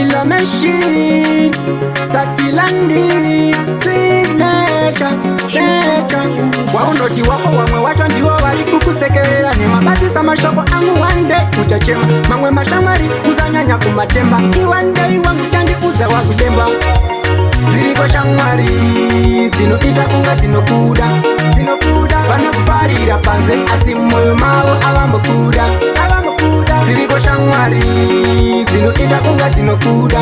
killer machine, stakilandi, signature, nature. Waunoti wako wamwe wacho ndiwo wali kukusekerera. Ni mabadisa mashoko angu one day uchachema. Mangwe mashamari uzanyanya kumatemba. One day wangu tandi uza wakudemba. Ziriko shamwari, zino itakunga zino kuda. Bana kufarira panze asimoyo mawo abambo kuda. Ziriko shamwari, zino itakunga zino kuda.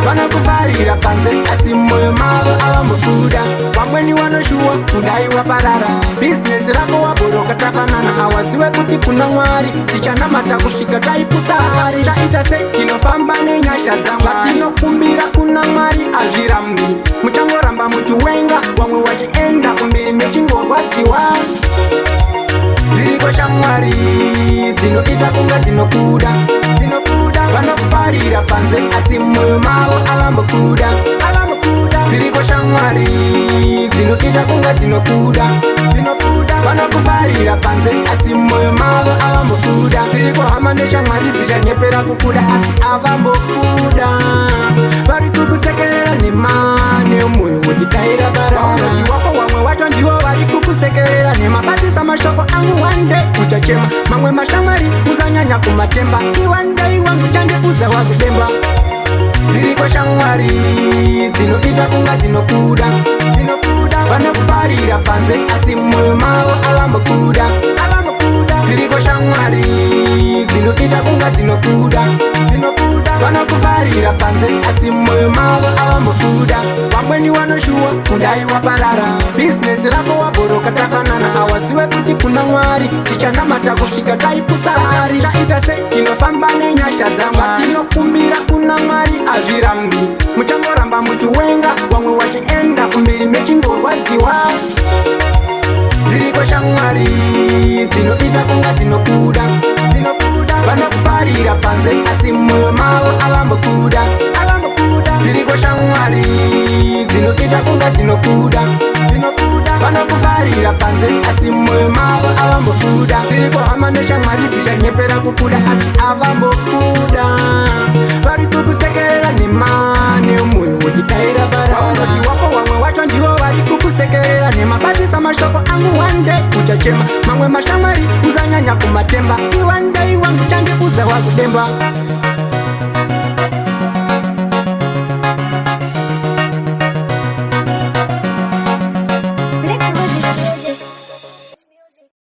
Bana kufarira panze asimoyo mawo abambo kuda. Wamweni wanoshua kudai waparara. Business lako waboroka tafanana. Awaziwe kuti kuna mwari. Tichana mata kushika taiputa hari. Chaita se kinofamba nenyasha zamwari. Shatino kumbira kuna mwari ajiramni. Muchango ramba muchuwenga. Wamwe wachienda kumbiri mechingorwadziwa. Ziriko shamwari, zino itakunga zino kuda. Bana kufarira panze asimoyo mawo abambo kuda. Ziriko shamwari, zino itakunga zino kuda. Bana kufarira panze asimoyo mawo abambo kuda. Ziriko hamane shamwari zishanyepera kukuda asi abambo kuda. Bari kukusekerera ni mane umwe wotikaira barara. Wako wamwe wacho ndiwo bari kukusekerera. Ni mabadisa mashoko angu one day uchachema. Mangwe mashamari uzanyanya kumatemba. One day wangu tande uza wakudemba. Ziriko shamwari, zino itakunga zino kuda. Bana kufarira panze asimoyo mawo abambo kuda. Ziriko shamwari, zino itakunga zino kuda. Bana kufarira panze asimoyo mawo abambo kuda. Wamweni wanoshua kudai waparara. Business lako waboroka tafanana. Awaziwe kuti kuna mwari. Tichana mata kushika taiputa hari. Chaita se kinofamba nenyasha zamwari. Tino kumbira kuna mwari ajiramni. Muchango ramba muchuwenga. Wamwe wachienda kumbiri mechingorwadziwa. Ziriko shamwari, zino itakunga zino kuda. Bana kufarira panze asimoyo mawo abambo kuda. Ziriko shamwari, zino itakunga zino kuda. Bana kufarira panze asimoyo mawo abambo kuda. Ziriko hamane shamwari zishanyepera kukuda asi abambo kuda. Bari kukusekerera ni mane umwe wotikaira barara. Waunoti wako wamwe wacho ndiwo bari kukusekerera. Ni mabadisa mashoko angu one day uchachema. Mangwe mashamari uzanyanya kumatemba. One day wangu tande uza wakudemba.